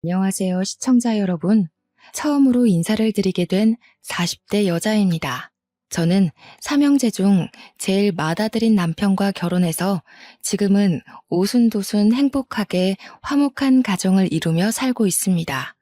안녕하세요, 시청자 여러분. 처음으로 인사를 드리게 된 40대 여자입니다. 저는 삼형제 중 제일 맏아들인 남편과 결혼해서 지금은 오순도순 행복하게 화목한 가정을 이루며 살고 있습니다.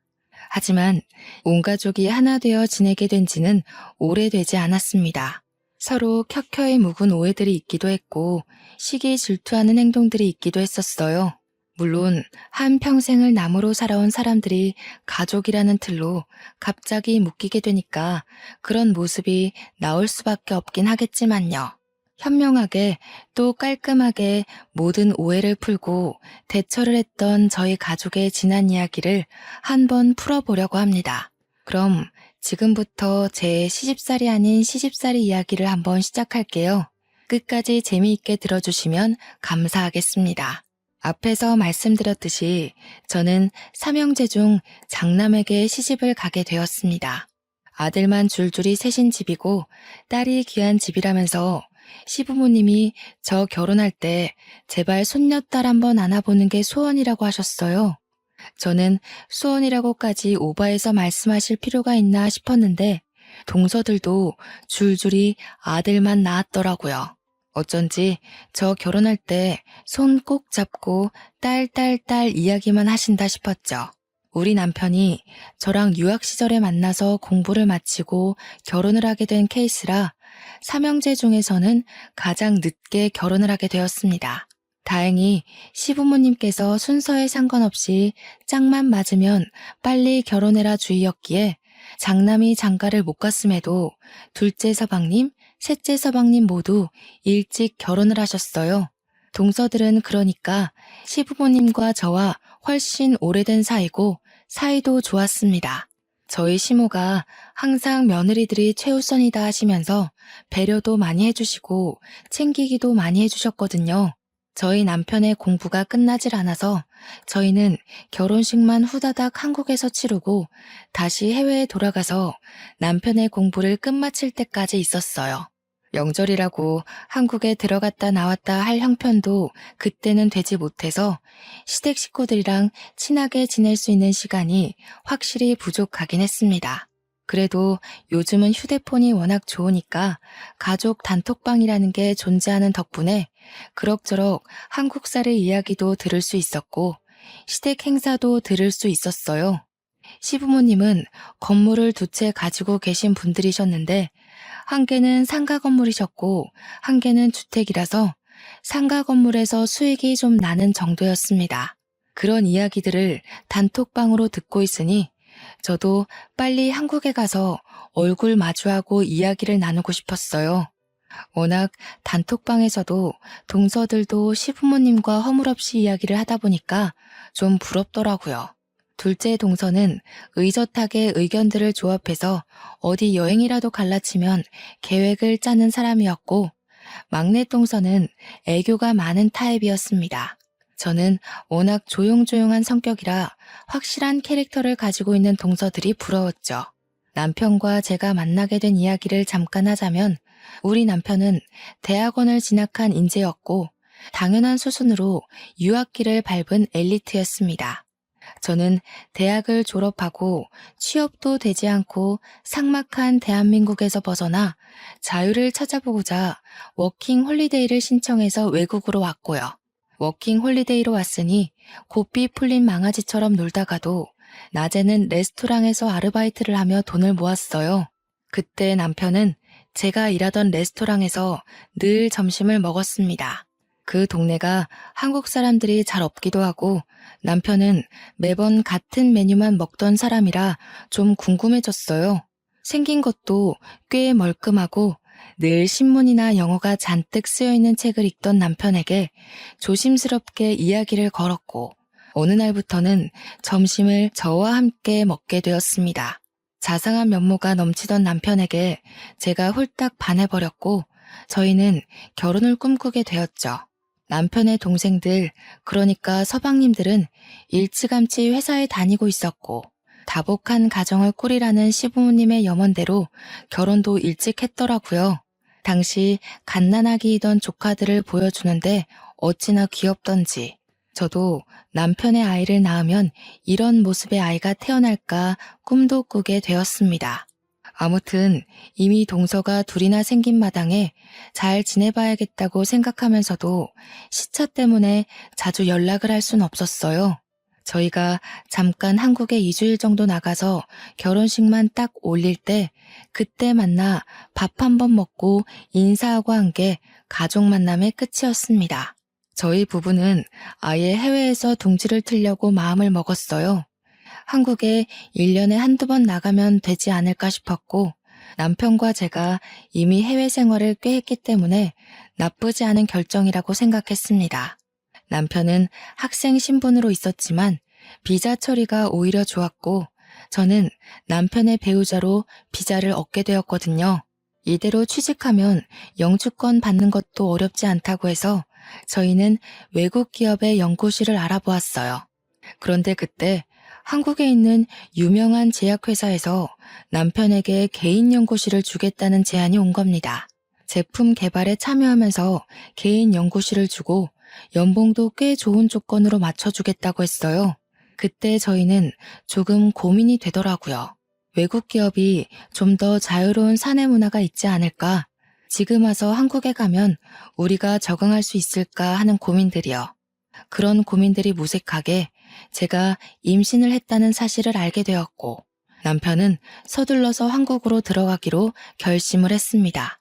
하지만 온 가족이 하나 되어 지내게 된 지는 오래되지 않았습니다. 서로 켜켜이 묵은 오해들이 있기도 했고 시기 질투하는 행동들이 있기도 했었어요. 물론 한평생을 남으로 살아온 사람들이 가족이라는 틀로 갑자기 묶이게 되니까 그런 모습이 나올 수밖에 없긴 하겠지만요. 현명하게 또 깔끔하게 모든 오해를 풀고 대처를 했던 저희 가족의 지난 이야기를 한번 풀어보려고 합니다. 그럼 지금부터 제 시집살이 아닌 시집살이 이야기를 한번 시작할게요. 끝까지 재미있게 들어주시면 감사하겠습니다. 앞에서 말씀드렸듯이 저는 삼형제 중 장남에게 시집을 가게 되었습니다. 아들만 줄줄이 셋인 집이고 딸이 귀한 집이라면서 시부모님이 저 결혼할 때 제발 손녀딸 한번 안아보는 게 소원이라고 하셨어요. 저는 소원이라고까지 오바해서 말씀하실 필요가 있나 싶었는데 동서들도 줄줄이 아들만 낳았더라고요. 어쩐지 저 결혼할 때 손 꼭 잡고 딸 이야기만 하신다 싶었죠. 우리 남편이 저랑 유학 시절에 만나서 공부를 마치고 결혼을 하게 된 케이스라 삼형제 중에서는 가장 늦게 결혼을 하게 되었습니다. 다행히 시부모님께서 순서에 상관없이 짝만 맞으면 빨리 결혼해라 주의였기에 장남이 장가를 못 갔음에도 둘째 서방님, 셋째 서방님 모두 일찍 결혼을 하셨어요. 동서들은 그러니까 시부모님과 저와 훨씬 오래된 사이고 사이도 좋았습니다. 저희 시모가 항상 며느리들이 최우선이다 하시면서 배려도 많이 해주시고 챙기기도 많이 해주셨거든요. 저희 남편의 공부가 끝나질 않아서 저희는 결혼식만 후다닥 한국에서 치르고 다시 해외에 돌아가서 남편의 공부를 끝마칠 때까지 있었어요. 명절이라고 한국에 들어갔다 나왔다 할 형편도 그때는 되지 못해서 시댁 식구들이랑 친하게 지낼 수 있는 시간이 확실히 부족하긴 했습니다. 그래도 요즘은 휴대폰이 워낙 좋으니까 가족 단톡방이라는 게 존재하는 덕분에 그럭저럭 한국살의 이야기도 들을 수 있었고 시댁 행사도 들을 수 있었어요. 시부모님은 건물을 두 채 가지고 계신 분들이셨는데 한 개는 상가 건물이셨고 한 개는 주택이라서 상가 건물에서 수익이 좀 나는 정도였습니다. 그런 이야기들을 단톡방으로 듣고 있으니 저도 빨리 한국에 가서 얼굴 마주하고 이야기를 나누고 싶었어요. 워낙 단톡방에서도 동서들도 시부모님과 허물없이 이야기를 하다 보니까 좀 부럽더라고요. 둘째 동서는 의젓하게 의견들을 조합해서 어디 여행이라도 갈라치면 계획을 짜는 사람이었고 막내 동서는 애교가 많은 타입이었습니다. 저는 워낙 조용조용한 성격이라 확실한 캐릭터를 가지고 있는 동서들이 부러웠죠. 남편과 제가 만나게 된 이야기를 잠깐 하자면 우리 남편은 대학원을 진학한 인재였고 당연한 수순으로 유학길을 밟은 엘리트였습니다. 저는 대학을 졸업하고 취업도 되지 않고 삭막한 대한민국에서 벗어나 자유를 찾아보고자 워킹 홀리데이를 신청해서 외국으로 왔고요. 워킹 홀리데이로 왔으니 고삐 풀린 망아지처럼 놀다가도 낮에는 레스토랑에서 아르바이트를 하며 돈을 모았어요. 그때 남편은 제가 일하던 레스토랑에서 늘 점심을 먹었습니다. 그 동네가 한국 사람들이 잘 없기도 하고 남편은 매번 같은 메뉴만 먹던 사람이라 좀 궁금해졌어요. 생긴 것도 꽤 멀끔하고 늘 신문이나 영어가 잔뜩 쓰여있는 책을 읽던 남편에게 조심스럽게 이야기를 걸었고 어느 날부터는 점심을 저와 함께 먹게 되었습니다. 자상한 면모가 넘치던 남편에게 제가 홀딱 반해버렸고 저희는 결혼을 꿈꾸게 되었죠. 남편의 동생들, 그러니까 서방님들은 일찌감치 회사에 다니고 있었고 다복한 가정을 꾸리라는 시부모님의 염원대로 결혼도 일찍 했더라고요. 당시 갓난아기이던 조카들을 보여주는데 어찌나 귀엽던지 저도 남편의 아이를 낳으면 이런 모습의 아이가 태어날까 꿈도 꾸게 되었습니다. 아무튼 이미 동서가 둘이나 생긴 마당에 잘 지내봐야겠다고 생각하면서도 시차 때문에 자주 연락을 할 순 없었어요. 저희가 잠깐 한국에 2주일 정도 나가서 결혼식만 딱 올릴 때 그때 만나 밥 한 번 먹고 인사하고 한 게 가족 만남의 끝이었습니다. 저희 부부는 아예 해외에서 둥지를 틀려고 마음을 먹었어요. 한국에 1년에 한두 번 나가면 되지 않을까 싶었고 남편과 제가 이미 해외 생활을 꽤 했기 때문에 나쁘지 않은 결정이라고 생각했습니다. 남편은 학생 신분으로 있었지만 비자 처리가 오히려 좋았고 저는 남편의 배우자로 비자를 얻게 되었거든요. 이대로 취직하면 영주권 받는 것도 어렵지 않다고 해서 저희는 외국 기업의 연구실을 알아보았어요. 그런데 그때 한국에 있는 유명한 제약회사에서 남편에게 개인 연구실을 주겠다는 제안이 온 겁니다. 제품 개발에 참여하면서 개인 연구실을 주고 연봉도 꽤 좋은 조건으로 맞춰주겠다고 했어요. 그때 저희는 조금 고민이 되더라고요. 외국 기업이 좀 더 자유로운 사내 문화가 있지 않을까? 지금 와서 한국에 가면 우리가 적응할 수 있을까 하는 고민들이요. 그런 고민들이 무색하게 제가 임신을 했다는 사실을 알게 되었고 남편은 서둘러서 한국으로 들어가기로 결심을 했습니다.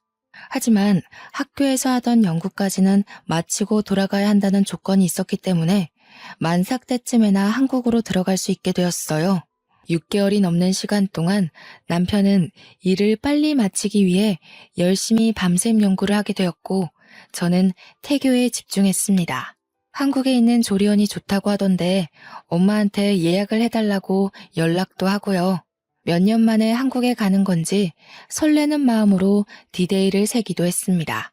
하지만 학교에서 하던 연구까지는 마치고 돌아가야 한다는 조건이 있었기 때문에 만삭 때쯤에나 한국으로 들어갈 수 있게 되었어요. 6개월이 넘는 시간 동안 남편은 일을 빨리 마치기 위해 열심히 밤샘 연구를 하게 되었고 저는 태교에 집중했습니다. 한국에 있는 조리원이 좋다고 하던데 엄마한테 예약을 해달라고 연락도 하고요. 몇 년 만에 한국에 가는 건지 설레는 마음으로 디데이를 세기도 했습니다.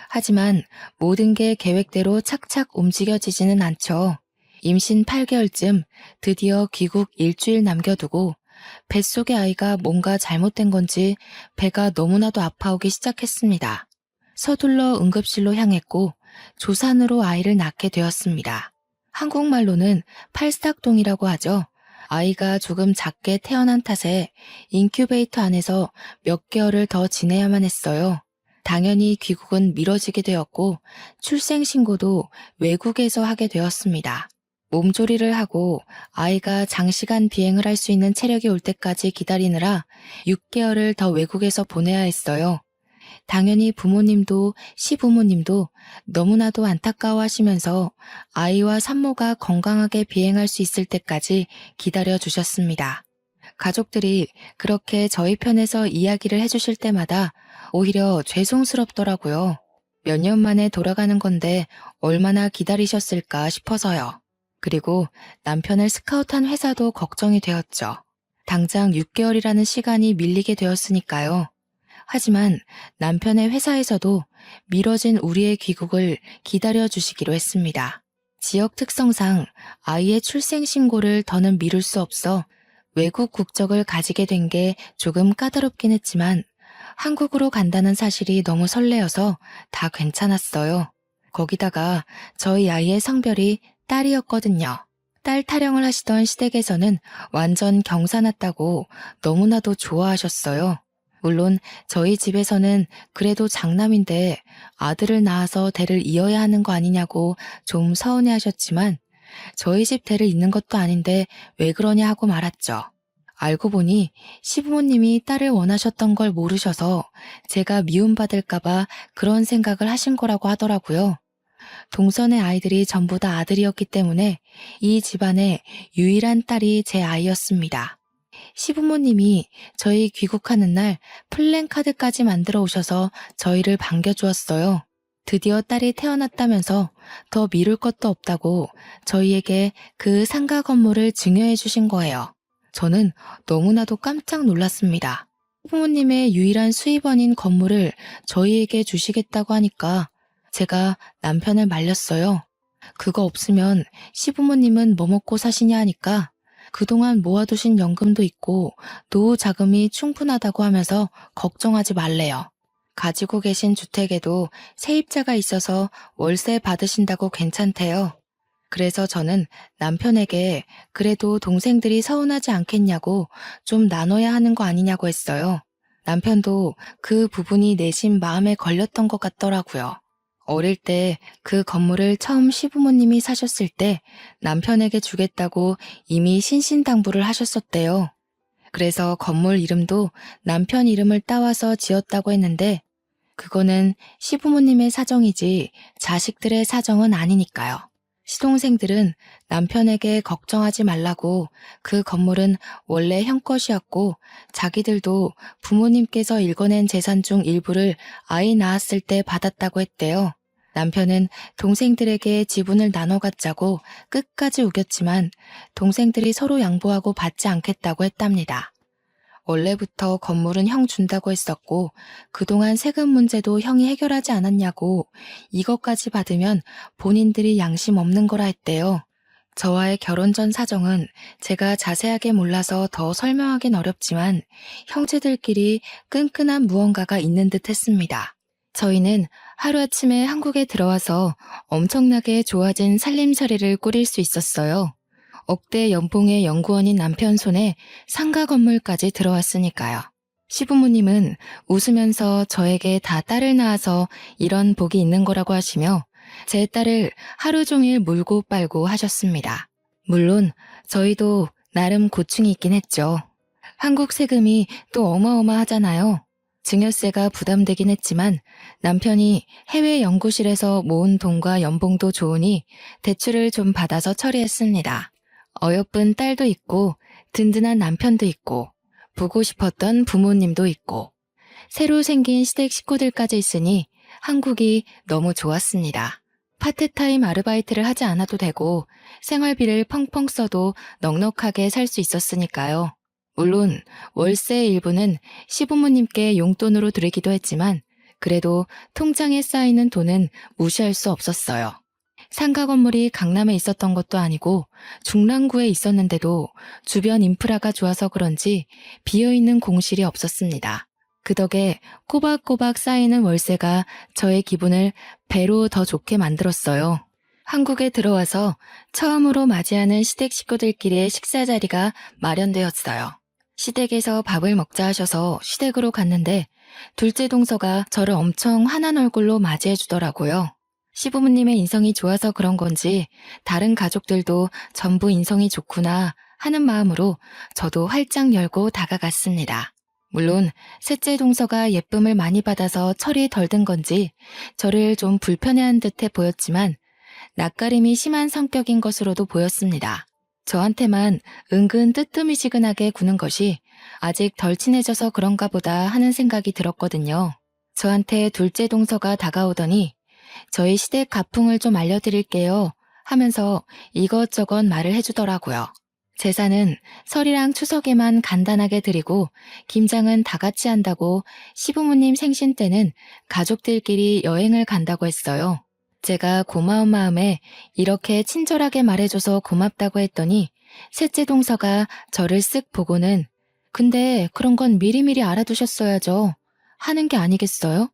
하지만 모든 게 계획대로 착착 움직여지지는 않죠. 임신 8개월쯤 드디어 귀국 일주일 남겨두고 뱃속의 아이가 뭔가 잘못된 건지 배가 너무나도 아파오기 시작했습니다. 서둘러 응급실로 향했고 조산으로 아이를 낳게 되었습니다. 한국말로는 팔싹동이라고 하죠. 아이가 조금 작게 태어난 탓에 인큐베이터 안에서 몇 개월을 더 지내야만 했어요. 당연히 귀국은 미뤄지게 되었고 출생신고도 외국에서 하게 되었습니다. 몸조리를 하고 아이가 장시간 비행을 할 수 있는 체력이 올 때까지 기다리느라 6개월을 더 외국에서 보내야 했어요. 당연히 부모님도 시부모님도 너무나도 안타까워하시면서 아이와 산모가 건강하게 비행할 수 있을 때까지 기다려 주셨습니다. 가족들이 그렇게 저희 편에서 이야기를 해주실 때마다 오히려 죄송스럽더라고요. 몇 년 만에 돌아가는 건데 얼마나 기다리셨을까 싶어서요. 그리고 남편을 스카우트한 회사도 걱정이 되었죠. 당장 6개월이라는 시간이 밀리게 되었으니까요. 하지만 남편의 회사에서도 미뤄진 우리의 귀국을 기다려주시기로 했습니다. 지역 특성상 아이의 출생신고를 더는 미룰 수 없어 외국 국적을 가지게 된 게 조금 까다롭긴 했지만 한국으로 간다는 사실이 너무 설레어서 다 괜찮았어요. 거기다가 저희 아이의 성별이 딸이었거든요. 딸 타령을 하시던 시댁에서는 완전 경사났다고 너무나도 좋아하셨어요. 물론 저희 집에서는 그래도 장남인데 아들을 낳아서 대를 이어야 하는 거 아니냐고 좀 서운해하셨지만 저희 집 대를 잇는 것도 아닌데 왜 그러냐 하고 말았죠. 알고 보니 시부모님이 딸을 원하셨던 걸 모르셔서 제가 미움받을까봐 그런 생각을 하신 거라고 하더라고요. 동선의 아이들이 전부 다 아들이었기 때문에 이 집안의 유일한 딸이 제 아이였습니다. 시부모님이 저희 귀국하는 날 플랜카드까지 만들어 오셔서 저희를 반겨주었어요. 드디어 딸이 태어났다면서 더 미룰 것도 없다고 저희에게 그 상가 건물을 증여해 주신 거예요. 저는 너무나도 깜짝 놀랐습니다. 부모님의 유일한 수입원인 건물을 저희에게 주시겠다고 하니까 제가 남편을 말렸어요. 그거 없으면 시부모님은 뭐 먹고 사시냐 하니까 그동안 모아두신 연금도 있고 노후 자금이 충분하다고 하면서 걱정하지 말래요. 가지고 계신 주택에도 세입자가 있어서 월세 받으신다고 괜찮대요. 그래서 저는 남편에게 그래도 동생들이 서운하지 않겠냐고 좀 나눠야 하는 거 아니냐고 했어요. 남편도 그 부분이 내심 마음에 걸렸던 것 같더라고요. 어릴 때 그 건물을 처음 시부모님이 사셨을 때 남편에게 주겠다고 이미 신신당부를 하셨었대요. 그래서 건물 이름도 남편 이름을 따와서 지었다고 했는데 그거는 시부모님의 사정이지 자식들의 사정은 아니니까요. 시동생들은 남편에게 걱정하지 말라고 그 건물은 원래 형 것이었고 자기들도 부모님께서 일궈낸 재산 중 일부를 아이 낳았을 때 받았다고 했대요. 남편은 동생들에게 지분을 나눠 갖자고 끝까지 우겼지만 동생들이 서로 양보하고 받지 않겠다고 했답니다. 원래부터 건물은 형 준다고 했었고 그동안 세금 문제도 형이 해결하지 않았냐고 이것까지 받으면 본인들이 양심 없는 거라 했대요. 저와의 결혼 전 사정은 제가 자세하게 몰라서 더 설명하긴 어렵지만 형제들끼리 끈끈한 무언가가 있는 듯 했습니다. 저희는 하루아침에 한국에 들어와서 엄청나게 좋아진 살림살이를 꾸릴 수 있었어요. 억대 연봉의 연구원인 남편 손에 상가 건물까지 들어왔으니까요. 시부모님은 웃으면서 저에게 다 딸을 낳아서 이런 복이 있는 거라고 하시며 제 딸을 하루 종일 물고 빨고 하셨습니다. 물론 저희도 나름 고충이 있긴 했죠. 한국 세금이 또 어마어마하잖아요. 증여세가 부담되긴 했지만 남편이 해외 연구실에서 모은 돈과 연봉도 좋으니 대출을 좀 받아서 처리했습니다. 어여쁜 딸도 있고 든든한 남편도 있고 보고 싶었던 부모님도 있고 새로 생긴 시댁 식구들까지 있으니 한국이 너무 좋았습니다. 파트타임 아르바이트를 하지 않아도 되고 생활비를 펑펑 써도 넉넉하게 살 수 있었으니까요. 물론 월세의 일부는 시부모님께 용돈으로 드리기도 했지만 그래도 통장에 쌓이는 돈은 무시할 수 없었어요. 상가 건물이 강남에 있었던 것도 아니고 중랑구에 있었는데도 주변 인프라가 좋아서 그런지 비어있는 공실이 없었습니다. 그 덕에 꼬박꼬박 쌓이는 월세가 저의 기분을 배로 더 좋게 만들었어요. 한국에 들어와서 처음으로 맞이하는 시댁 식구들끼리의 식사 자리가 마련되었어요. 시댁에서 밥을 먹자 하셔서 시댁으로 갔는데 둘째 동서가 저를 엄청 환한 얼굴로 맞이해 주더라고요. 시부모님의 인성이 좋아서 그런 건지 다른 가족들도 전부 인성이 좋구나 하는 마음으로 저도 활짝 열고 다가갔습니다. 물론 셋째 동서가 예쁨을 많이 받아서 철이 덜 든 건지 저를 좀 불편해한 듯해 보였지만 낯가림이 심한 성격인 것으로도 보였습니다. 저한테만 은근 뜨뜨미지근하게 구는 것이 아직 덜 친해져서 그런가 보다 하는 생각이 들었거든요. 저한테 둘째 동서가 다가오더니 저희 시댁 가풍을 좀 알려드릴게요 하면서 이것저것 말을 해주더라고요. 제사는 설이랑 추석에만 간단하게 드리고 김장은 다 같이 한다고 시부모님 생신 때는 가족들끼리 여행을 간다고 했어요. 제가 고마운 마음에 이렇게 친절하게 말해줘서 고맙다고 했더니 셋째 동서가 저를 쓱 보고는 근데 그런 건 미리미리 알아두셨어야죠 하는 게 아니겠어요?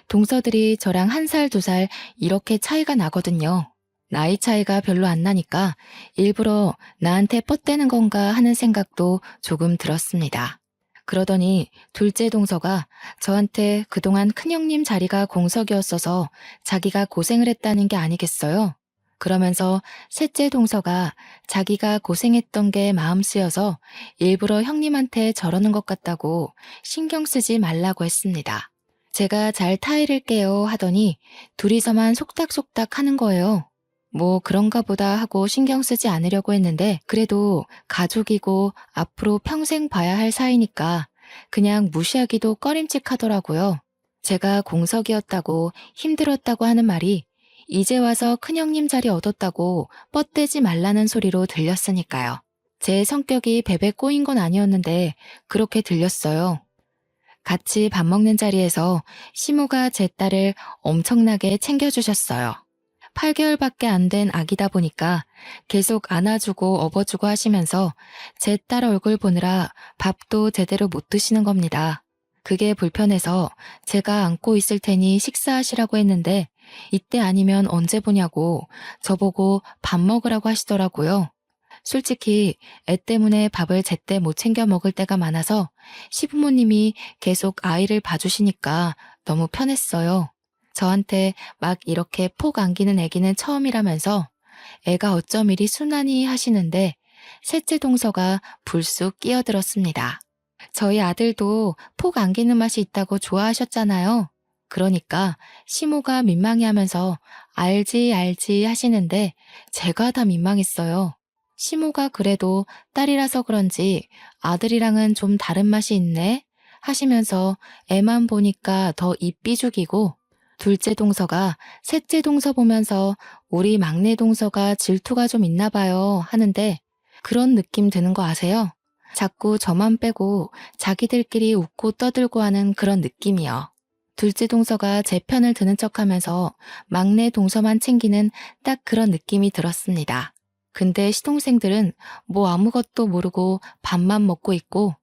동서들이 저랑 1살, 2살 이렇게 차이가 나거든요. 나이 차이가 별로 안 나니까 일부러 나한테 뻗대는 건가 하는 생각도 조금 들었습니다. 그러더니 둘째 동서가 저한테 그동안 큰형님 자리가 공석이었어서 자기가 고생을 했다는 게 아니겠어요? 그러면서 셋째 동서가 자기가 고생했던 게 마음 쓰여서 일부러 형님한테 저러는 것 같다고 신경 쓰지 말라고 했습니다. 제가 잘 타이를게요 하더니 둘이서만 속닥속닥 하는 거예요. 뭐 그런가 보다 하고 신경 쓰지 않으려고 했는데 그래도 가족이고 앞으로 평생 봐야 할 사이니까 그냥 무시하기도 꺼림칙하더라고요. 제가 공석이었다고 힘들었다고 하는 말이 이제 와서 큰형님 자리 얻었다고 뻗대지 말라는 소리로 들렸으니까요. 제 성격이 베베 꼬인 건 아니었는데 그렇게 들렸어요. 같이 밥 먹는 자리에서 시모가 제 딸을 엄청나게 챙겨주셨어요. 8개월밖에 안 된 아기다 보니까 계속 안아주고 업어주고 하시면서 제 딸 얼굴 보느라 밥도 제대로 못 드시는 겁니다. 그게 불편해서 제가 안고 있을 테니 식사하시라고 했는데 이때 아니면 언제 보냐고 저보고 밥 먹으라고 하시더라고요. 솔직히 애 때문에 밥을 제때 못 챙겨 먹을 때가 많아서 시부모님이 계속 아이를 봐주시니까 너무 편했어요. 저한테 막 이렇게 폭 안기는 애기는 처음이라면서 애가 어쩜 이리 순하니 하시는데 셋째 동서가 불쑥 끼어들었습니다. 저희 아들도 폭 안기는 맛이 있다고 좋아하셨잖아요. 그러니까 시모가 민망해하면서 알지 알지 하시는데 제가 다 민망했어요. 시모가 그래도 딸이라서 그런지 아들이랑은 좀 다른 맛이 있네 하시면서 애만 보니까 더 입 삐죽이고 둘째 동서가 셋째 동서 보면서 우리 막내 동서가 질투가 좀 있나 봐요 하는데 그런 느낌 드는 거 아세요? 자꾸 저만 빼고 자기들끼리 웃고 떠들고 하는 그런 느낌이요. 둘째 동서가 제 편을 드는 척하면서 막내 동서만 챙기는 딱 그런 느낌이 들었습니다. 근데 시동생들은 뭐 아무것도 모르고 밥만 먹고 있고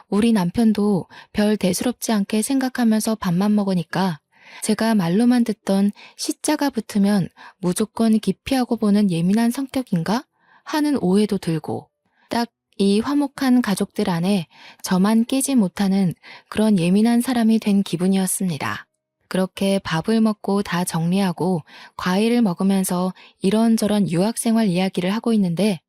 우리 남편도 별 대수롭지 않게 생각하면서 밥만 먹으니까 제가 말로만 듣던 시자가 붙으면 무조건 기피하고 보는 예민한 성격인가 하는 오해도 들고 딱 이 화목한 가족들 안에 저만 끼지 못하는 그런 예민한 사람이 된 기분이었습니다. 그렇게 밥을 먹고 다 정리하고 과일을 먹으면서 이런저런 유학생활 이야기를 하고 있는데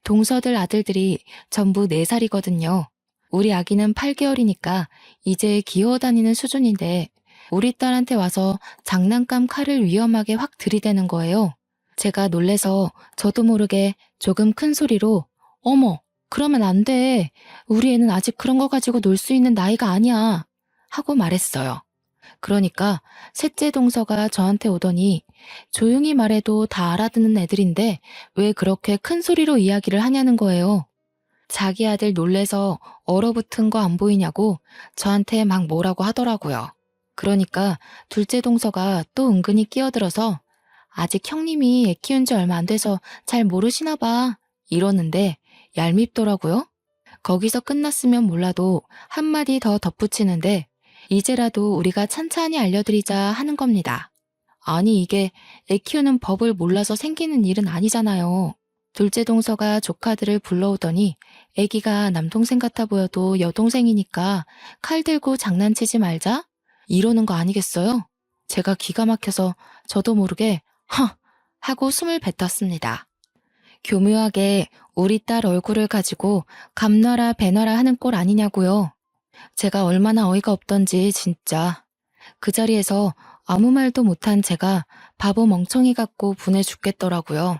동서들 아들들이 전부 4살이거든요. 우리 아기는 8개월이니까 이제 기어다니는 수준인데 우리 딸한테 와서 장난감 칼을 위험하게 확 들이대는 거예요. 제가 놀래서 저도 모르게 조금 큰 소리로 어머, 그러면 안 돼. 우리 애는 아직 그런 거 가지고 놀 수 있는 나이가 아니야. 하고 말했어요. 그러니까 셋째 동서가 저한테 오더니 조용히 말해도 다 알아듣는 애들인데 왜 그렇게 큰 소리로 이야기를 하냐는 거예요. 자기 아들 놀래서 얼어붙은 거 안 보이냐고 저한테 막 뭐라고 하더라고요. 그러니까 둘째 동서가 또 은근히 끼어들어서 아직 형님이 애 키운 지 얼마 안 돼서 잘 모르시나 봐 이러는데 얄밉더라고요. 거기서 끝났으면 몰라도 한마디 더 덧붙이는데 이제라도 우리가 찬찬히 알려드리자 하는 겁니다. 아니 이게 애 키우는 법을 몰라서 생기는 일은 아니잖아요. 둘째 동서가 조카들을 불러오더니 애기가 남동생 같아 보여도 여동생이니까 칼 들고 장난치지 말자? 이러는 거 아니겠어요? 제가 기가 막혀서 저도 모르게 허! 하고 숨을 뱉었습니다. 교묘하게 우리 딸 얼굴을 가지고 감놔라 배놔라 하는 꼴 아니냐고요. 제가 얼마나 어이가 없던지 진짜. 그 자리에서 아무 말도 못한 제가 바보 멍청이 같고 분해 죽겠더라고요.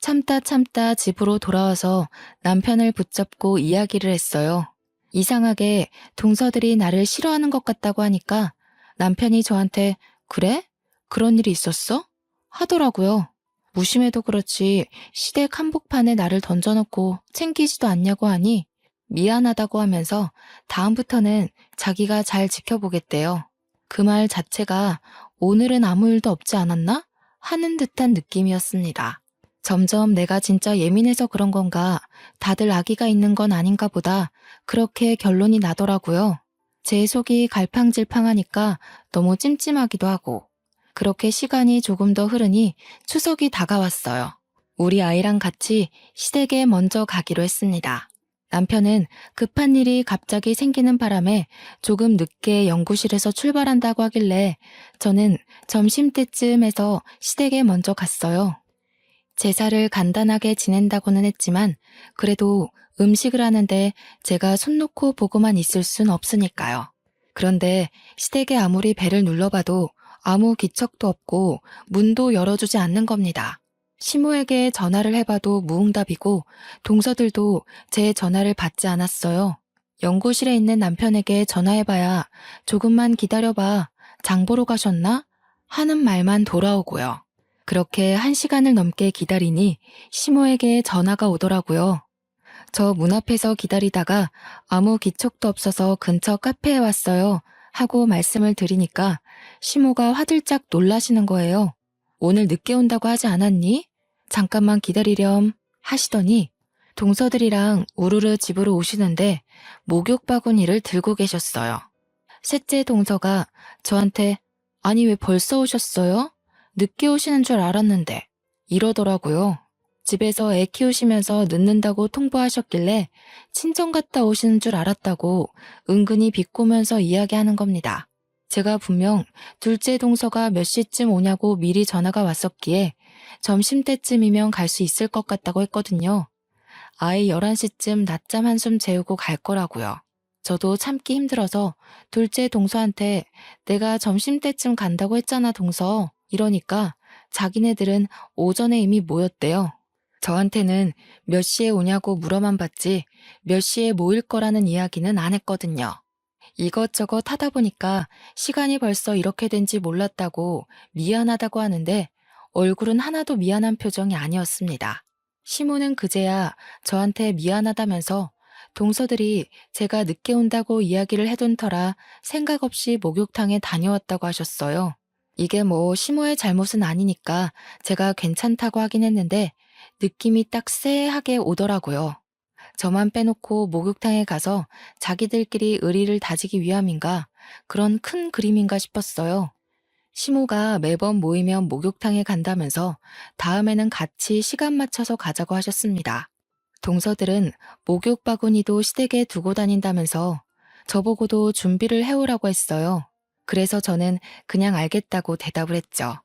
참다 집으로 돌아와서 남편을 붙잡고 이야기를 했어요. 이상하게 동서들이 나를 싫어하는 것 같다고 하니까 남편이 저한테 그래? 그런 일이 있었어? 하더라고요. 무심해도 그렇지 시댁 한복판에 나를 던져놓고 챙기지도 않냐고 하니 미안하다고 하면서 다음부터는 자기가 잘 지켜보겠대요. 그 말 자체가 오늘은 아무 일도 없지 않았나? 하는 듯한 느낌이었습니다. 점점 내가 진짜 예민해서 그런 건가, 다들 아기가 있는 건 아닌가 보다 그렇게 결론이 나더라고요. 제 속이 갈팡질팡하니까 너무 찜찜하기도 하고 그렇게 시간이 조금 더 흐르니 추석이 다가왔어요. 우리 아이랑 같이 시댁에 먼저 가기로 했습니다. 남편은 급한 일이 갑자기 생기는 바람에 조금 늦게 연구실에서 출발한다고 하길래 저는 점심때쯤에서 시댁에 먼저 갔어요. 제사를 간단하게 지낸다고는 했지만 그래도 음식을 하는데 제가 손 놓고 보고만 있을 순 없으니까요. 그런데 시댁에 아무리 배를 눌러봐도 아무 기척도 없고 문도 열어주지 않는 겁니다. 시모에게 전화를 해봐도 무응답이고 동서들도 제 전화를 받지 않았어요. 연구실에 있는 남편에게 전화해봐야 조금만 기다려봐, 장 보러 가셨나? 하는 말만 돌아오고요. 그렇게 1시간을 넘게 기다리니 시모에게 전화가 오더라고요. 저 문 앞에서 기다리다가 아무 기척도 없어서 근처 카페에 왔어요 하고 말씀을 드리니까 시모가 화들짝 놀라시는 거예요. 오늘 늦게 온다고 하지 않았니? 잠깐만 기다리렴 하시더니 동서들이랑 우르르 집으로 오시는데 목욕 바구니를 들고 계셨어요. 셋째 동서가 저한테 아니 왜 벌써 오셨어요? 늦게 오시는 줄 알았는데 이러더라고요. 집에서 애 키우시면서 늦는다고 통보하셨길래 친정 갔다 오시는 줄 알았다고 은근히 비꼬면서 이야기하는 겁니다. 제가 분명 둘째 동서가 몇 시쯤 오냐고 미리 전화가 왔었기에 점심때쯤이면 갈 수 있을 것 같다고 했거든요. 아이 11시쯤 낮잠 한숨 재우고 갈 거라고요. 저도 참기 힘들어서 둘째 동서한테 내가 점심때쯤 간다고 했잖아 동서 이러니까 자기네들은 오전에 이미 모였대요. 저한테는 몇 시에 오냐고 물어만 봤지 몇 시에 모일 거라는 이야기는 안 했거든요. 이것저것 하다 보니까 시간이 벌써 이렇게 된지 몰랐다고 미안하다고 하는데 얼굴은 하나도 미안한 표정이 아니었습니다. 시모는 그제야 저한테 미안하다면서 동서들이 제가 늦게 온다고 이야기를 해둔 터라 생각 없이 목욕탕에 다녀왔다고 하셨어요. 이게 뭐 시모의 잘못은 아니니까 제가 괜찮다고 하긴 했는데 느낌이 딱 쎄하게 오더라고요. 저만 빼놓고 목욕탕에 가서 자기들끼리 의리를 다지기 위함인가 그런 큰 그림인가 싶었어요. 시모가 매번 모이면 목욕탕에 간다면서 다음에는 같이 시간 맞춰서 가자고 하셨습니다. 동서들은 목욕 바구니도 시댁에 두고 다닌다면서 저보고도 준비를 해오라고 했어요. 그래서 저는 그냥 알겠다고 대답을 했죠.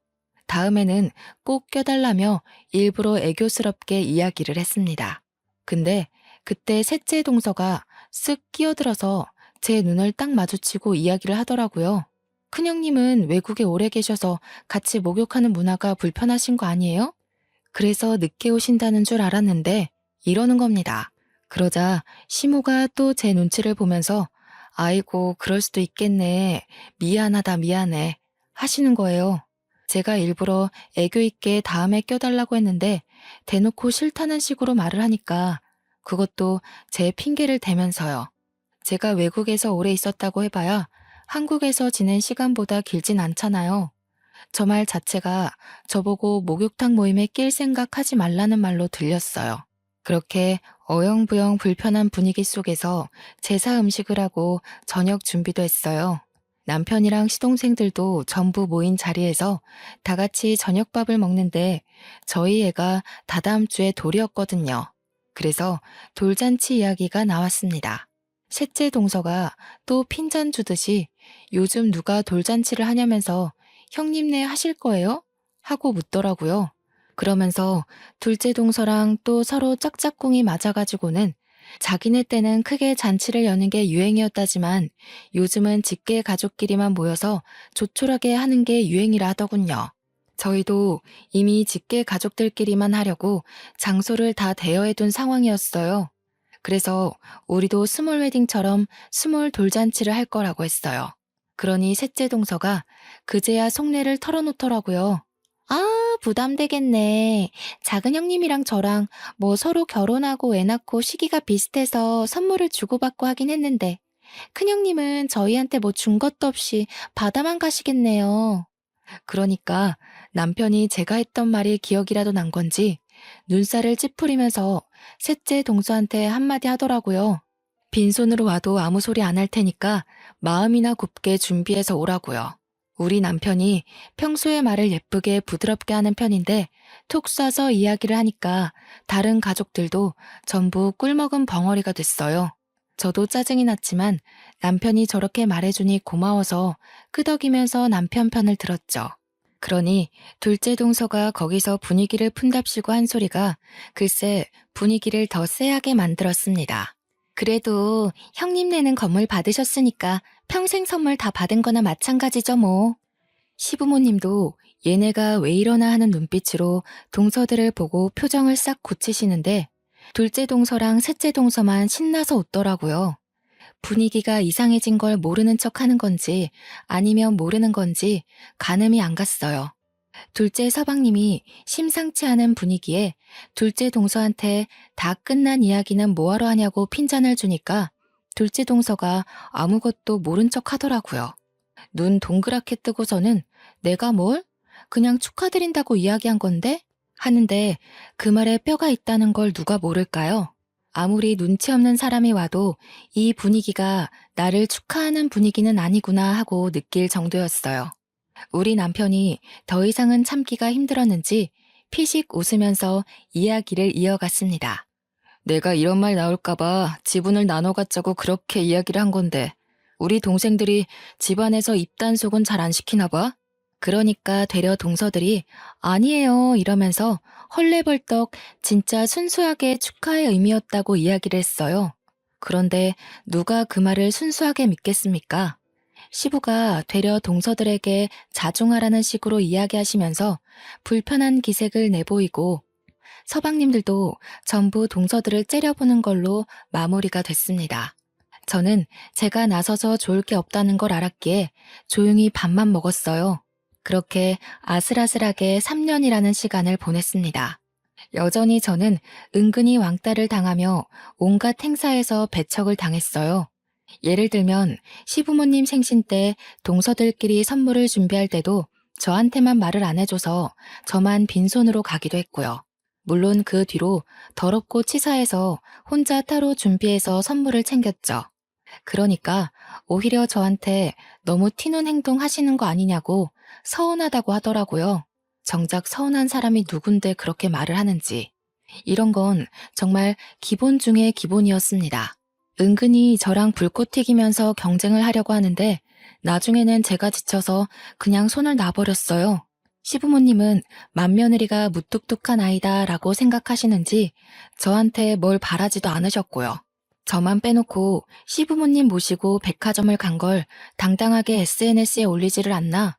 다음에는 꼭 껴달라며 일부러 애교스럽게 이야기를 했습니다. 근데 그때 셋째 동서가 쓱 끼어들어서 제 눈을 딱 마주치고 이야기를 하더라고요. 큰형님은 외국에 오래 계셔서 같이 목욕하는 문화가 불편하신 거 아니에요? 그래서 늦게 오신다는 줄 알았는데 이러는 겁니다. 그러자 시모가 또 제 눈치를 보면서 아이고 그럴 수도 있겠네. 미안하다 미안해. 하시는 거예요. 제가 일부러 애교 있게 다음에 껴달라고 했는데 대놓고 싫다는 식으로 말을 하니까 그것도 제 핑계를 대면서요. 제가 외국에서 오래 있었다고 해봐야 한국에서 지낸 시간보다 길진 않잖아요. 저 말 자체가 저보고 목욕탕 모임에 낄 생각하지 말라는 말로 들렸어요. 그렇게 어영부영 불편한 분위기 속에서 제사 음식을 하고 저녁 준비도 했어요. 남편이랑 시동생들도 전부 모인 자리에서 다 같이 저녁밥을 먹는데 저희 애가 다다음 주에 돌이었거든요. 그래서 돌잔치 이야기가 나왔습니다. 셋째 동서가 또 핀잔 주듯이 요즘 누가 돌잔치를 하냐면서 형님네 하실 거예요? 하고 묻더라고요. 그러면서 둘째 동서랑 또 서로 짝짝꿍이 맞아가지고는 자기네 때는 크게 잔치를 여는 게 유행이었다지만 요즘은 직계 가족끼리만 모여서 조촐하게 하는 게 유행이라 하더군요. 저희도 이미 직계 가족들끼리만 하려고 장소를 다 대여해둔 상황이었어요. 그래서 우리도 스몰 웨딩처럼 스몰 돌잔치를 할 거라고 했어요. 그러니 셋째 동서가 그제야 속내를 털어놓더라고요. 아, 부담되겠네. 작은 형님이랑 저랑 뭐 서로 결혼하고 애 낳고 시기가 비슷해서 선물을 주고받고 하긴 했는데 큰 형님은 저희한테 뭐 준 것도 없이 받아만 가시겠네요. 그러니까 남편이 제가 했던 말이 기억이라도 난 건지 눈살을 찌푸리면서 셋째 동서한테 한마디 하더라고요. 빈손으로 와도 아무 소리 안 할 테니까 마음이나 곱게 준비해서 오라고요. 우리 남편이 평소에 말을 예쁘게 부드럽게 하는 편인데 톡 쏴서 이야기를 하니까 다른 가족들도 전부 꿀먹은 벙어리가 됐어요. 저도 짜증이 났지만 남편이 저렇게 말해주니 고마워서 끄덕이면서 남편 편을 들었죠. 그러니 둘째 동서가 거기서 분위기를 푼답시고 한 소리가 글쎄 분위기를 더 쎄하게 만들었습니다. 그래도 형님네는 건물 받으셨으니까 평생 선물 다 받은 거나 마찬가지죠 뭐. 시부모님도 얘네가 왜 이러나 하는 눈빛으로 동서들을 보고 표정을 싹 고치시는데 둘째 동서랑 셋째 동서만 신나서 웃더라고요. 분위기가 이상해진 걸 모르는 척 하는 건지 아니면 모르는 건지 가늠이 안 갔어요. 둘째 서방님이 심상치 않은 분위기에 둘째 동서한테 다 끝난 이야기는 뭐하러 하냐고 핀잔을 주니까 둘째 동서가 아무것도 모른 척 하더라고요. 눈 동그랗게 뜨고서는 내가 뭘? 그냥 축하드린다고 이야기한 건데? 하는데 그 말에 뼈가 있다는 걸 누가 모를까요? 아무리 눈치 없는 사람이 와도 이 분위기가 나를 축하하는 분위기는 아니구나 하고 느낄 정도였어요. 우리 남편이 더 이상은 참기가 힘들었는지 피식 웃으면서 이야기를 이어갔습니다. 내가 이런 말 나올까봐 지분을 나눠 갖자고 그렇게 이야기를 한 건데 우리 동생들이 집안에서 입단속은 잘 안 시키나 봐? 그러니까 되려 동서들이 아니에요 이러면서 헐레벌떡 진짜 순수하게 축하의 의미였다고 이야기를 했어요. 그런데 누가 그 말을 순수하게 믿겠습니까? 시부가 되려 동서들에게 자중하라는 식으로 이야기하시면서 불편한 기색을 내보이고 서방님들도 전부 동서들을 째려보는 걸로 마무리가 됐습니다. 저는 제가 나서서 좋을 게 없다는 걸 알았기에 조용히 밥만 먹었어요. 그렇게 아슬아슬하게 3년이라는 시간을 보냈습니다. 여전히 저는 은근히 왕따를 당하며 온갖 행사에서 배척을 당했어요. 예를 들면 시부모님 생신 때 동서들끼리 선물을 준비할 때도 저한테만 말을 안 해줘서 저만 빈손으로 가기도 했고요. 물론 그 뒤로 더럽고 치사해서 혼자 따로 준비해서 선물을 챙겼죠. 그러니까 오히려 저한테 너무 튀는 행동 하시는 거 아니냐고 서운하다고 하더라고요. 정작 서운한 사람이 누군데 그렇게 말을 하는지. 이런 건 정말 기본 중에 기본이었습니다. 은근히 저랑 불꽃 튀기면서 경쟁을 하려고 하는데 나중에는 제가 지쳐서 그냥 손을 놔버렸어요. 시부모님은 맏며느리가 무뚝뚝한 아이다 라고 생각하시는지 저한테 뭘 바라지도 않으셨고요. 저만 빼놓고 시부모님 모시고 백화점을 간 걸 당당하게 SNS에 올리지를 않나.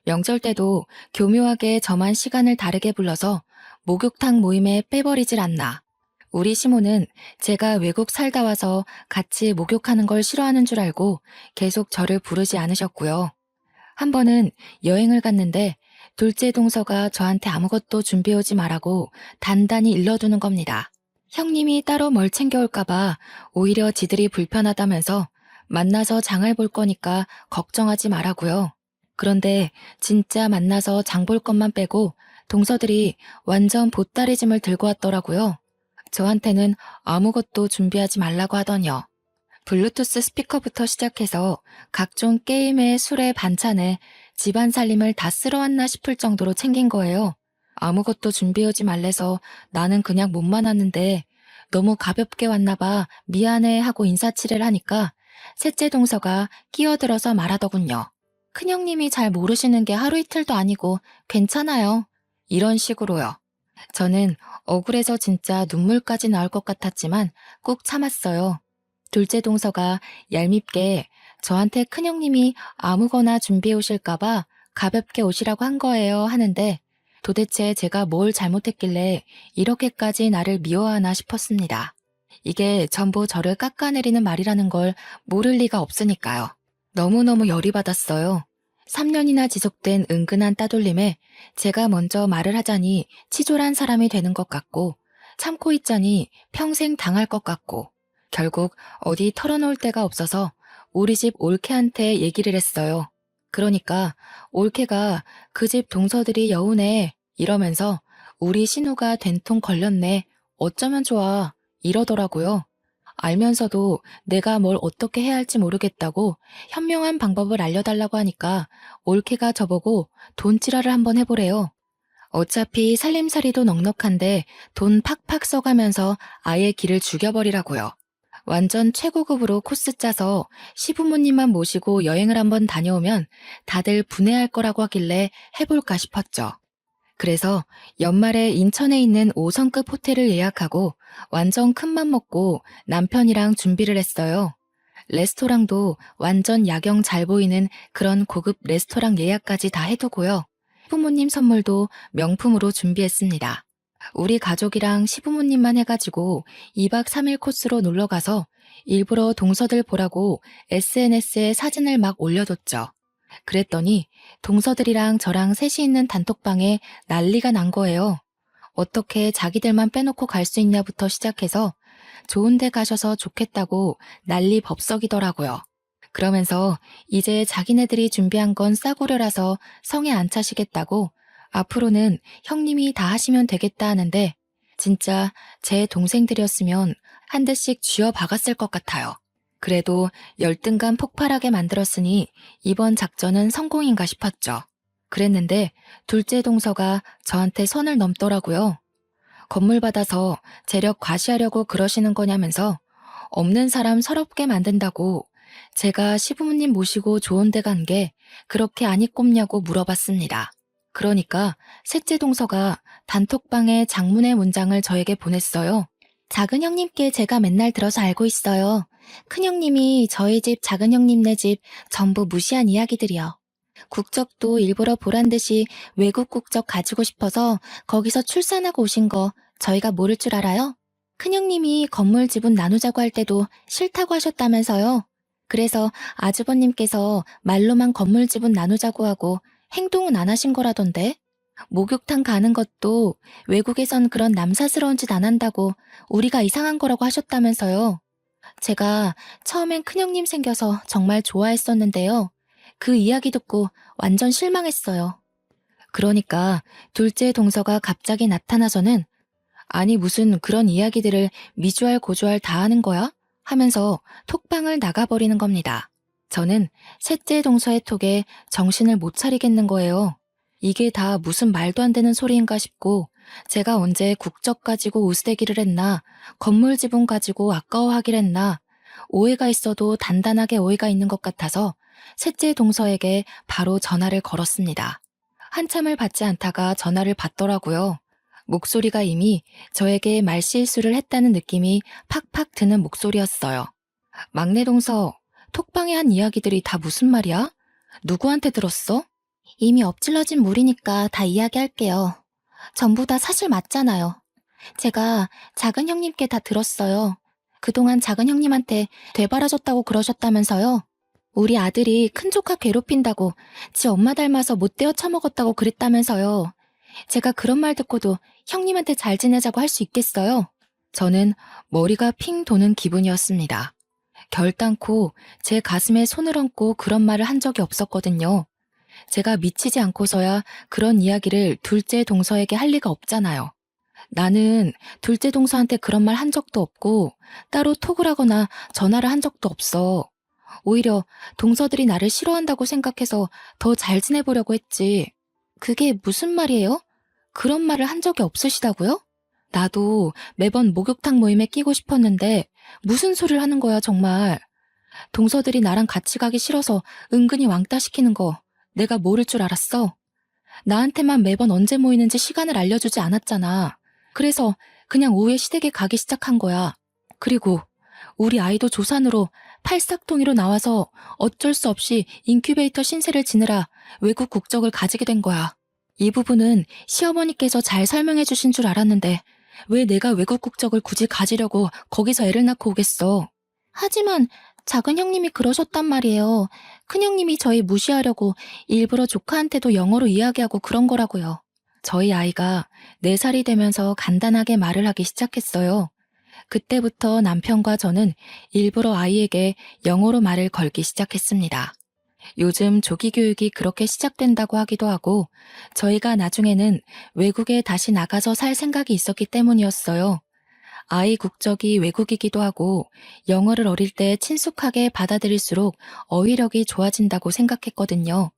명절 때도 교묘하게 저만 시간을 다르게 불러서 목욕탕 모임에 빼버리질 않나. 우리 시모는 제가 외국 살다 와서 같이 목욕하는 걸 싫어하는 줄 알고 계속 저를 부르지 않으셨고요. 한 번은 여행을 갔는데 둘째 동서가 저한테 아무것도 준비해오지 말라고 단단히 일러두는 겁니다. 형님이 따로 뭘 챙겨올까봐 오히려 지들이 불편하다면서 만나서 장을 볼 거니까 걱정하지 말라고요. 그런데 진짜 만나서 장 볼 것만 빼고 동서들이 완전 보따리짐을 들고 왔더라고요. 저한테는 아무것도 준비하지 말라고 하더니요. 블루투스 스피커부터 시작해서 각종 게임에 술에 반찬에 집안 살림을 다 쓸어왔나 싶을 정도로 챙긴 거예요. 아무것도 준비하지 말래서 나는 그냥 몸만 왔는데 너무 가볍게 왔나 봐 미안해 하고 인사치레를 하니까 셋째 동서가 끼어들어서 말하더군요. 큰형님이 잘 모르시는 게 하루 이틀도 아니고 괜찮아요. 이런 식으로요. 저는 억울해서 진짜 눈물까지 나올 것 같았지만 꾹 참았어요. 둘째 동서가 얄밉게 저한테 큰형님이 아무거나 준비해 오실까봐 가볍게 오시라고 한 거예요 하는데 도대체 제가 뭘 잘못했길래 이렇게까지 나를 미워하나 싶었습니다. 이게 전부 저를 깎아내리는 말이라는 걸 모를 리가 없으니까요. 너무너무 열이 받았어요. 3년이나 지속된 은근한 따돌림에 제가 먼저 말을 하자니 치졸한 사람이 되는 것 같고 참고 있자니 평생 당할 것 같고 결국 어디 털어놓을 데가 없어서 우리 집 올케한테 얘기를 했어요. 그러니까 올케가 그 집 동서들이 여우네 이러면서 우리 신우가 된통 걸렸네 어쩌면 좋아 이러더라고요. 알면서도 내가 뭘 어떻게 해야 할지 모르겠다고 현명한 방법을 알려달라고 하니까 올케가 저보고 돈지랄을 한번 해보래요. 어차피 살림살이도 넉넉한데 돈 팍팍 써가면서 아예 길을 죽여버리라고요. 완전 최고급으로 코스 짜서 시부모님만 모시고 여행을 한번 다녀오면 다들 분해할 거라고 하길래 해볼까 싶었죠. 그래서 연말에 인천에 있는 5성급 호텔을 예약하고 완전 큰맘 먹고 남편이랑 준비를 했어요. 레스토랑도 완전 야경 잘 보이는 그런 고급 레스토랑 예약까지 다 해두고요. 시부모님 선물도 명품으로 준비했습니다. 우리 가족이랑 시부모님만 해가지고 2박 3일 코스로 놀러가서 일부러 동서들 보라고 SNS에 사진을 막 올려뒀죠. 그랬더니 동서들이랑 저랑 셋이 있는 단톡방에 난리가 난 거예요. 어떻게 자기들만 빼놓고 갈 수 있냐부터 시작해서 좋은 데 가셔서 좋겠다고 난리 법석이더라고요. 그러면서 이제 자기네들이 준비한 건 싸구려라서 성에 안 차시겠다고 앞으로는 형님이 다 하시면 되겠다 하는데 진짜 제 동생들이었으면 한 대씩 쥐어 박았을 것 같아요. 그래도 열등감 폭발하게 만들었으니 이번 작전은 성공인가 싶었죠. 그랬는데 둘째 동서가 저한테 선을 넘더라고요. 건물 받아서 재력 과시하려고 그러시는 거냐면서 없는 사람 서럽게 만든다고 제가 시부모님 모시고 좋은 데 간 게 그렇게 안이 꼽냐고 물어봤습니다. 그러니까 셋째 동서가 단톡방에 장문의 문장을 저에게 보냈어요. 작은 형님께 제가 맨날 들어서 알고 있어요. 큰 형님이 저희 집, 작은 형님네 집 전부 무시한 이야기들이요. 국적도 일부러 보란 듯이 외국 국적 가지고 싶어서 거기서 출산하고 오신 거 저희가 모를 줄 알아요? 큰형님이 건물 지분 나누자고 할 때도 싫다고 하셨다면서요. 그래서 아주버님께서 말로만 건물 지분 나누자고 하고 행동은 안 하신 거라던데. 목욕탕 가는 것도 외국에선 그런 남사스러운 짓 안 한다고 우리가 이상한 거라고 하셨다면서요. 제가 처음엔 큰형님 생겨서 정말 좋아했었는데요. 그 이야기 듣고 완전 실망했어요. 그러니까 둘째 동서가 갑자기 나타나서는 아니 무슨 그런 이야기들을 미주알 고주알 다 하는 거야? 하면서 톡방을 나가버리는 겁니다. 저는 셋째 동서의 톡에 정신을 못 차리겠는 거예요. 이게 다 무슨 말도 안 되는 소리인가 싶고 제가 언제 국적 가지고 우스대기를 했나 건물 지분 가지고 아까워하기를 했나 오해가 있어도 단단하게 오해가 있는 것 같아서 셋째 동서에게 바로 전화를 걸었습니다. 한참을 받지 않다가 전화를 받더라고요. 목소리가 이미 저에게 말실수를 했다는 느낌이 팍팍 드는 목소리였어요. 막내 동서, 톡방에 한 이야기들이 다 무슨 말이야? 누구한테 들었어? 이미 엎질러진 물이니까 다 이야기할게요. 전부 다 사실 맞잖아요. 제가 작은 형님께 다 들었어요. 그동안 작은 형님한테 되바라졌다고 그러셨다면서요. 우리 아들이 큰 조카 괴롭힌다고 지 엄마 닮아서 못 되어 처먹었다고 그랬다면서요. 제가 그런 말 듣고도 형님한테 잘 지내자고 할 수 있겠어요? 저는 머리가 핑 도는 기분이었습니다. 결단코 제 가슴에 손을 얹고 그런 말을 한 적이 없었거든요. 제가 미치지 않고서야 그런 이야기를 둘째 동서에게 할 리가 없잖아요. 나는 둘째 동서한테 그런 말 한 적도 없고 따로 톡을 하거나 전화를 한 적도 없어. 오히려 동서들이 나를 싫어한다고 생각해서 더 잘 지내보려고 했지. 그게 무슨 말이에요? 그런 말을 한 적이 없으시다고요? 나도 매번 목욕탕 모임에 끼고 싶었는데 무슨 소리를 하는 거야 정말. 동서들이 나랑 같이 가기 싫어서 은근히 왕따 시키는 거 내가 모를 줄 알았어? 나한테만 매번 언제 모이는지 시간을 알려주지 않았잖아. 그래서 그냥 오후에 시댁에 가기 시작한 거야. 그리고 우리 아이도 조산으로 팔싹동이로 나와서 어쩔 수 없이 인큐베이터 신세를 지느라 외국 국적을 가지게 된 거야. 이 부분은 시어머니께서 잘 설명해 주신 줄 알았는데 왜 내가 외국 국적을 굳이 가지려고 거기서 애를 낳고 오겠어. 하지만 작은 형님이 그러셨단 말이에요. 큰 형님이 저희 무시하려고 일부러 조카한테도 영어로 이야기하고 그런 거라고요. 저희 아이가 4살이 되면서 간단하게 말을 하기 시작했어요. 그때부터 남편과 저는 일부러 아이에게 영어로 말을 걸기 시작했습니다. 요즘 조기 교육이 그렇게 시작된다고 하기도 하고 저희가 나중에는 외국에 다시 나가서 살 생각이 있었기 때문이었어요. 아이 국적이 외국이기도 하고 영어를 어릴 때 친숙하게 받아들일수록 어휘력이 좋아진다고 생각했거든요.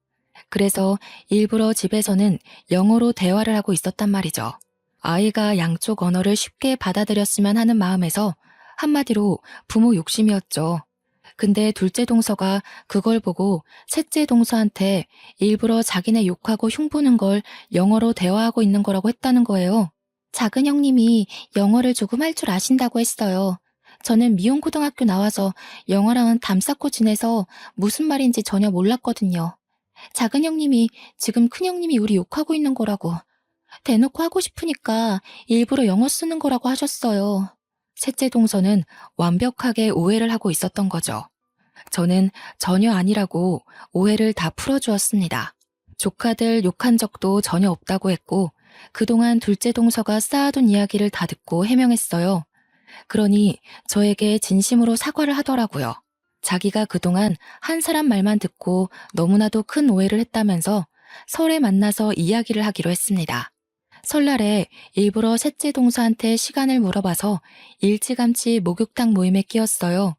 그래서 일부러 집에서는 영어로 대화를 하고 있었단 말이죠. 아이가 양쪽 언어를 쉽게 받아들였으면 하는 마음에서 한마디로 부모 욕심이었죠. 근데 둘째 동서가 그걸 보고 셋째 동서한테 일부러 자기네 욕하고 흉보는 걸 영어로 대화하고 있는 거라고 했다는 거예요. 작은 형님이 영어를 조금 할 줄 아신다고 했어요. 저는 미용고등학교 나와서 영어랑은 담쌓고 지내서 무슨 말인지 전혀 몰랐거든요. 작은 형님이 지금 큰 형님이 우리 욕하고 있는 거라고 대놓고 하고 싶으니까 일부러 영어 쓰는 거라고 하셨어요. 셋째 동서는 완벽하게 오해를 하고 있었던 거죠. 저는 전혀 아니라고 오해를 다 풀어주었습니다. 조카들 욕한 적도 전혀 없다고 했고 그동안 둘째 동서가 쌓아둔 이야기를 다 듣고 해명했어요. 그러니 저에게 진심으로 사과를 하더라고요. 자기가 그동안 한 사람 말만 듣고 너무나도 큰 오해를 했다면서 설에 만나서 이야기를 하기로 했습니다. 설날에 일부러 셋째 동서한테 시간을 물어봐서 일찌감치 목욕탕 모임에 끼었어요.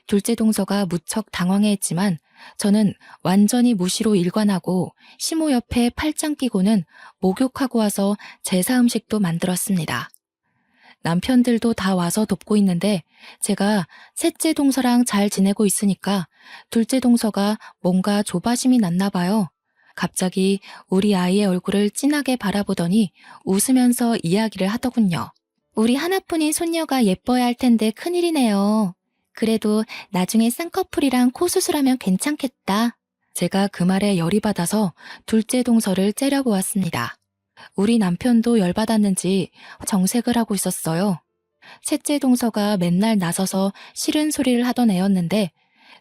둘째 동서가 무척 당황해했지만 저는 완전히 무시로 일관하고 시모 옆에 팔짱 끼고는 목욕하고 와서 제사 음식도 만들었습니다. 남편들도 다 와서 돕고 있는데 제가 셋째 동서랑 잘 지내고 있으니까 둘째 동서가 뭔가 조바심이 났나 봐요. 갑자기 우리 아이의 얼굴을 진하게 바라보더니 웃으면서 이야기를 하더군요. 우리 하나뿐인 손녀가 예뻐야 할 텐데 큰일이네요. 그래도 나중에 쌍꺼풀이랑 코 수술하면 괜찮겠다. 제가 그 말에 열이 받아서 둘째 동서를 째려보았습니다. 우리 남편도 열받았는지 정색을 하고 있었어요. 셋째 동서가 맨날 나서서 싫은 소리를 하던 애였는데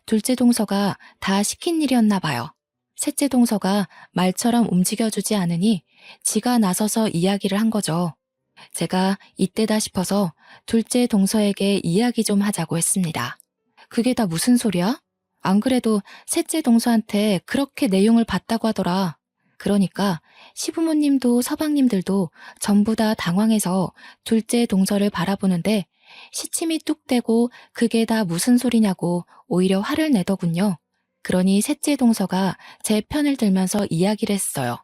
둘째 동서가 다 시킨 일이었나 봐요. 셋째 동서가 말처럼 움직여주지 않으니 지가 나서서 이야기를 한 거죠. 제가 이때다 싶어서 둘째 동서에게 이야기 좀 하자고 했습니다. 그게 다 무슨 소리야? 안 그래도 셋째 동서한테 그렇게 내용을 봤다고 하더라. 그러니까 시부모님도 서방님들도 전부 다 당황해서 둘째 동서를 바라보는데 시침이 뚝 떼고 그게 다 무슨 소리냐고 오히려 화를 내더군요. 그러니 셋째 동서가 제 편을 들면서 이야기를 했어요.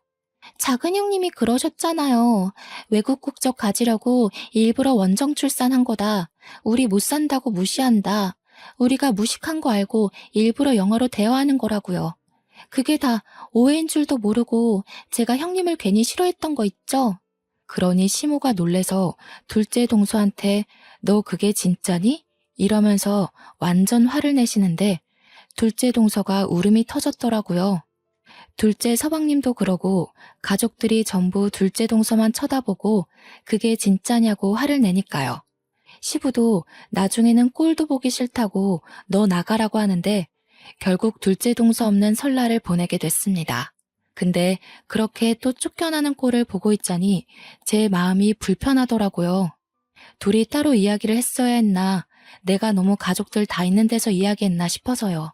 작은 형님이 그러셨잖아요. 외국 국적 가지려고 일부러 원정 출산한 거다. 우리 못 산다고 무시한다. 우리가 무식한 거 알고 일부러 영어로 대화하는 거라고요. 그게 다 오해인 줄도 모르고 제가 형님을 괜히 싫어했던 거 있죠? 그러니 시모가 놀래서 둘째 동서한테 너 그게 진짜니? 이러면서 완전 화를 내시는데 둘째 동서가 울음이 터졌더라고요. 둘째 서방님도 그러고 가족들이 전부 둘째 동서만 쳐다보고 그게 진짜냐고 화를 내니까요. 시부도 나중에는 꼴도 보기 싫다고 너 나가라고 하는데 결국 둘째 동서 없는 설날을 보내게 됐습니다. 근데 그렇게 또 쫓겨나는 꼴을 보고 있자니 제 마음이 불편하더라고요. 둘이 따로 이야기를 했어야 했나, 내가 너무 가족들 다 있는 데서 이야기했나 싶어서요.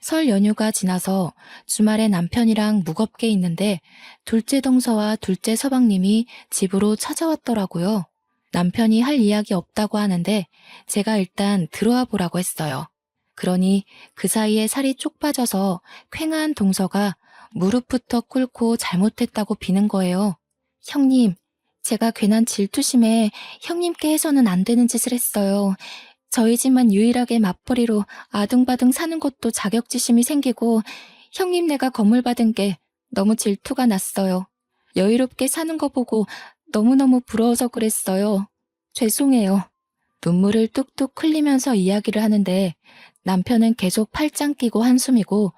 설 연휴가 지나서 주말에 남편이랑 무겁게 있는데 둘째 동서와 둘째 서방님이 집으로 찾아왔더라고요. 남편이 할 이야기 없다고 하는데 제가 일단 들어와 보라고 했어요. 그러니 그 사이에 살이 쪽 빠져서 퀭한 동서가 무릎부터 꿇고 잘못했다고 비는 거예요. 형님, 제가 괜한 질투심에 형님께 해서는 안 되는 짓을 했어요. 저희 집만 유일하게 맞벌이로 아등바등 사는 것도 자격지심이 생기고 형님네가 건물 받은 게 너무 질투가 났어요. 여유롭게 사는 거 보고 너무너무 부러워서 그랬어요. 죄송해요. 눈물을 뚝뚝 흘리면서 이야기를 하는데 남편은 계속 팔짱 끼고 한숨이고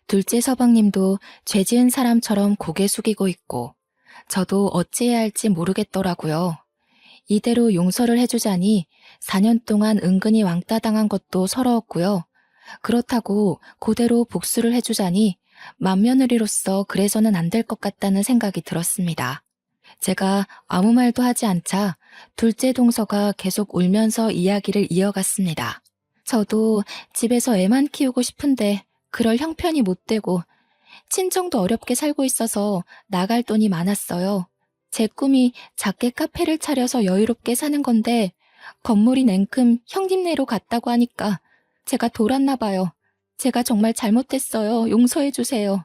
둘째 서방님도 죄 지은 사람처럼 고개 숙이고 있고 저도 어찌해야 할지 모르겠더라고요. 이대로 용서를 해주자니 4년 동안 은근히 왕따 당한 것도 서러웠고요. 그렇다고 그대로 복수를 해주자니 맏며느리로서 그래서는 안 될 것 같다는 생각이 들었습니다. 제가 아무 말도 하지 않자 둘째 동서가 계속 울면서 이야기를 이어갔습니다. 저도 집에서 애만 키우고 싶은데 그럴 형편이 못 되고 친정도 어렵게 살고 있어서 나갈 돈이 많았어요. 제 꿈이 작게 카페를 차려서 여유롭게 사는 건데 건물이 냉큼 형님네로 갔다고 하니까 제가 돌았나 봐요. 제가 정말 잘못했어요. 용서해 주세요.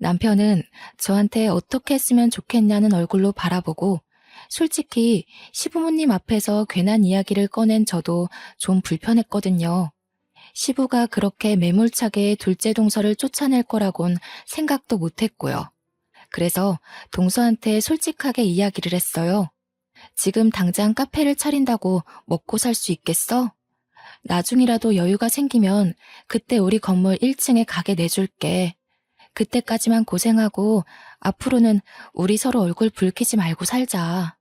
남편은 저한테 어떻게 했으면 좋겠냐는 얼굴로 바라보고 솔직히 시부모님 앞에서 괜한 이야기를 꺼낸 저도 좀 불편했거든요. 시부가 그렇게 매몰차게 둘째 동서를 쫓아낼 거라곤 생각도 못했고요. 그래서 동서한테 솔직하게 이야기를 했어요. 지금 당장 카페를 차린다고 먹고 살 수 있겠어? 나중이라도 여유가 생기면 그때 우리 건물 1층에 가게 내줄게. 그때까지만 고생하고 앞으로는 우리 서로 얼굴 붉히지 말고 살자.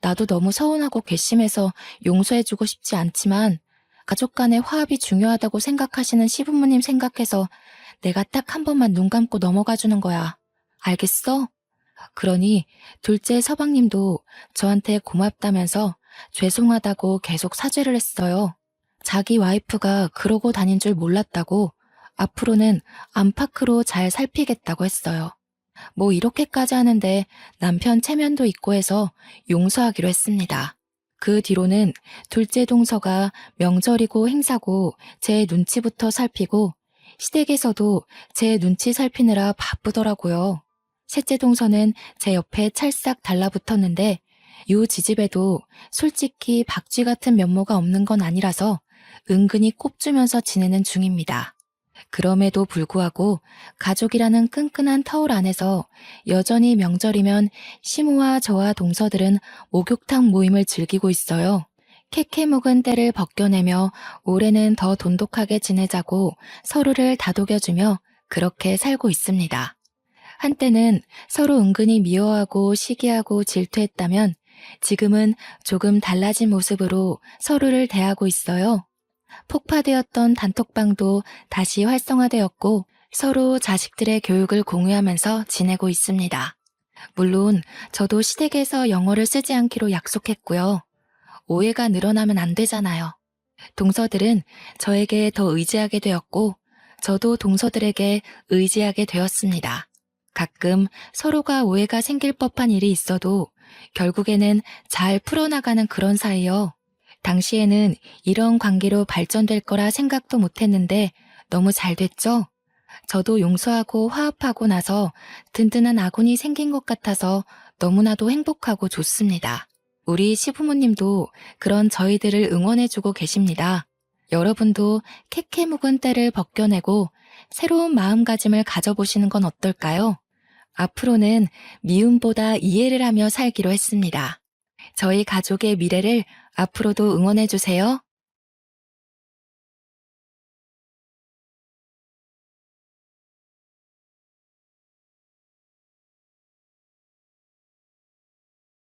나도 너무 서운하고 괘씸해서 용서해주고 싶지 않지만 가족 간의 화합이 중요하다고 생각하시는 시부모님 생각해서 내가 딱 한 번만 눈 감고 넘어가 주는 거야. 알겠어? 그러니 둘째 서방님도 저한테 고맙다면서 죄송하다고 계속 사죄를 했어요. 자기 와이프가 그러고 다닌 줄 몰랐다고 앞으로는 안팎으로 잘 살피겠다고 했어요. 뭐 이렇게까지 하는데 남편 체면도 있고 해서 용서하기로 했습니다. 그 뒤로는 둘째 동서가 명절이고 행사고 제 눈치부터 살피고 시댁에서도 제 눈치 살피느라 바쁘더라고요. 셋째 동서는 제 옆에 찰싹 달라붙었는데 요 지집에도 솔직히 박쥐 같은 면모가 없는 건 아니라서 은근히 꼽주면서 지내는 중입니다. 그럼에도 불구하고 가족이라는 끈끈한 터울 안에서 여전히 명절이면 시모와 저와 동서들은 목욕탕 모임을 즐기고 있어요. 캐캐 묵은 때를 벗겨내며 올해는 더 돈독하게 지내자고 서로를 다독여주며 그렇게 살고 있습니다. 한때는 서로 은근히 미워하고 시기하고 질투했다면 지금은 조금 달라진 모습으로 서로를 대하고 있어요. 폭파되었던 단톡방도 다시 활성화되었고 서로 자식들의 교육을 공유하면서 지내고 있습니다. 물론 저도 시댁에서 영어를 쓰지 않기로 약속했고요. 오해가 늘어나면 안 되잖아요. 동서들은 저에게 더 의지하게 되었고 저도 동서들에게 의지하게 되었습니다. 가끔 서로가 오해가 생길 법한 일이 있어도 결국에는 잘 풀어나가는 그런 사이요. 당시에는 이런 관계로 발전될 거라 생각도 못했는데 너무 잘 됐죠? 저도 용서하고 화합하고 나서 든든한 아군이 생긴 것 같아서 너무나도 행복하고 좋습니다. 우리 시부모님도 그런 저희들을 응원해주고 계십니다. 여러분도 캐캐 묵은 때를 벗겨내고 새로운 마음가짐을 가져보시는 건 어떨까요? 앞으로는 미움보다 이해를 하며 살기로 했습니다. 저희 가족의 미래를 앞으로도 응원해주세요.